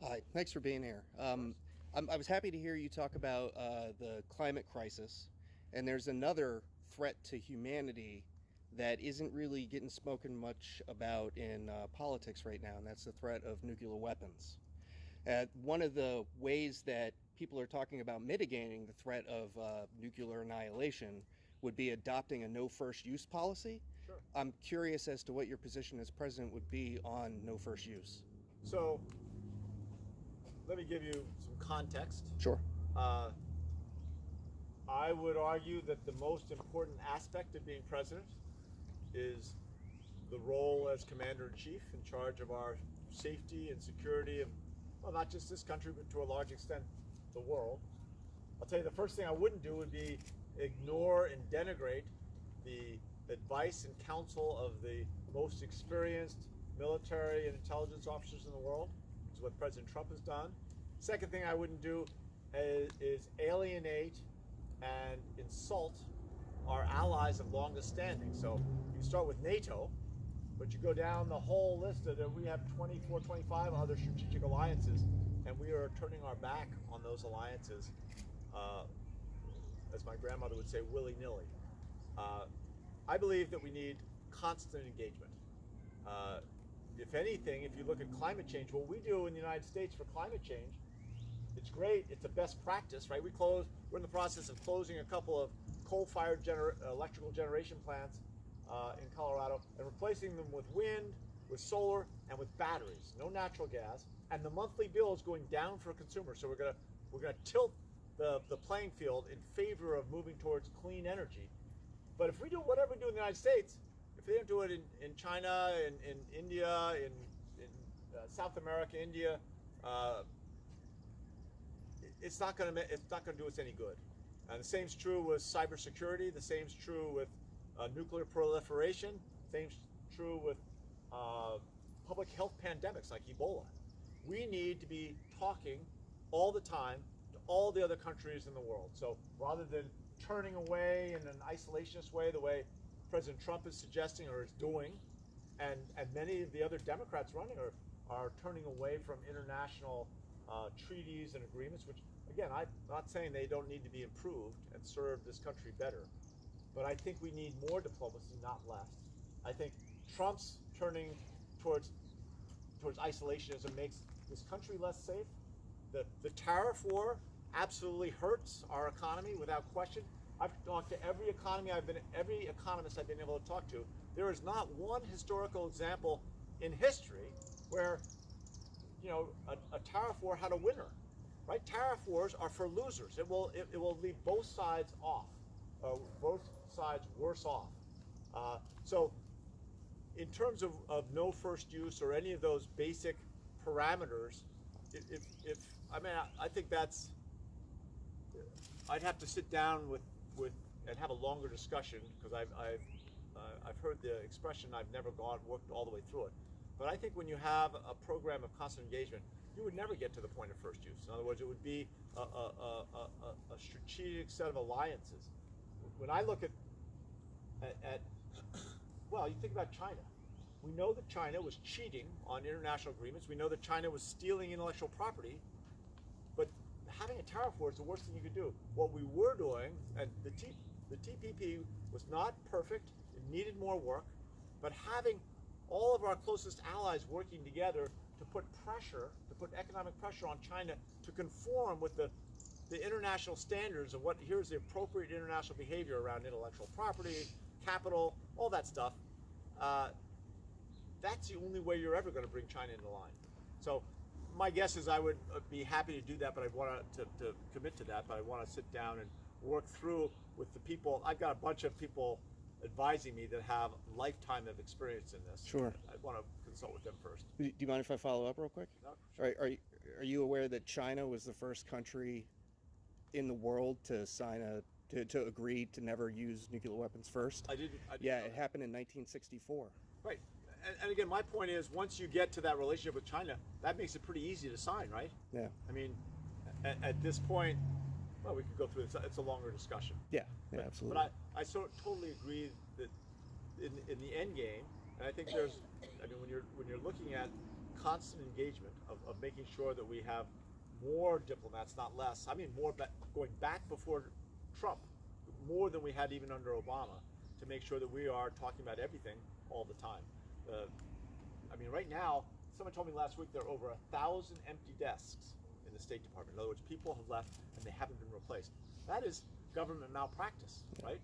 Hi, thanks for being here. I was happy to hear you talk about the climate crisis, and there's another threat to humanity that isn't really getting spoken much about in politics right now, and that's the threat of nuclear weapons. One of the ways that people are talking about mitigating the threat of nuclear annihilation would be adopting a no first use policy. Sure. I'm curious as to what your position as president would be on no first use. So let me give you some context. Sure. Uh, I would argue that the most important aspect of being president is the role as commander in chief in charge of our safety and security of, well, not just this country, but to a large extent, the world. I'll tell you, the first thing I wouldn't do would be ignore and denigrate the advice and counsel of the most experienced military and intelligence officers in the world, which is what President Trump has done. Second thing I wouldn't do is alienate and insult our allies of longest standing. So you start with NATO, but you go down the whole list of that. We have 24, 25 other strategic alliances, and we are turning our back on those alliances, as my grandmother would say, willy-nilly. I believe that we need constant engagement. If anything, if you look at climate change, what we do in the United States for climate change, it's great. It's a best practice, right? We're in the process of closing a couple of coal-fired electrical generation plants in Colorado and replacing them with wind, with solar, and with batteries. No natural gas, and the monthly bill is going down for consumers. So we're gonna tilt the playing field in favor of moving towards clean energy. But if we do whatever we do in the United States, if they don't do it in China, in India, in South America, India, it's not going to do us any good. And the same is true with cybersecurity. The same is true with nuclear proliferation. Same is true with public health pandemics like Ebola. We need to be talking all the time to all the other countries in the world. So rather than turning away in an isolationist way, the way President Trump is suggesting or is doing, and many of the other Democrats running are turning away from international treaties and agreements, which, again, I'm not saying they don't need to be improved and serve this country better, but I think we need more diplomacy, not less. I think Trump's turning towards isolationism makes this country less safe. The tariff war absolutely hurts our economy without question. I've talked to every economist I've been able to talk to. There is not one historical example in history where a tariff war had a winner, right? Tariff wars are for losers. It will leave both sides off, both sides worse off. So, in terms of no first use or any of those basic parameters, I think that's, I'd have to sit down with and have a longer discussion, because I've heard the expression. I've never worked all the way through it. But I think when you have a program of constant engagement, you would never get to the point of first use. In other words, it would be a strategic set of alliances. When I look at well, you think about China. We know that China was cheating on international agreements. We know that China was stealing intellectual property. But having a tariff war is the worst thing you could do. What we were doing, and the TPP was not perfect. It needed more work. But having all of our closest allies working together to put economic pressure on China to conform with the international standards of here's the appropriate international behavior around intellectual property, capital, all that stuff. That's the only way you're ever going to bring China into line. So my guess is I would be happy to do that, but I want to commit to that. But I want to sit down and work through with the people. I've got a bunch of people advising me that have lifetime of experience in this. Sure. I want to consult with them first. Do you mind if I follow up real quick? No, sure. Are you aware that China was the first country in the world to sign to agree to never use nuclear weapons first? I didn't Yeah, know it happened in 1964. Right. And again, my point is, once you get to that relationship with China, that makes it pretty easy to sign, right? Yeah. I mean, at this point, well, we could go through it. It's a longer discussion. Yeah, absolutely. But I totally agree that in the end game, and I think when you're looking at constant engagement of making sure that we have more diplomats, not less. I mean, more going back before Trump, more than we had even under Obama, to make sure that we are talking about everything all the time. I mean, right now, someone told me last week there are over 1,000 empty desks in the State Department. In other words, people have left and they haven't been replaced. That is government malpractice, right?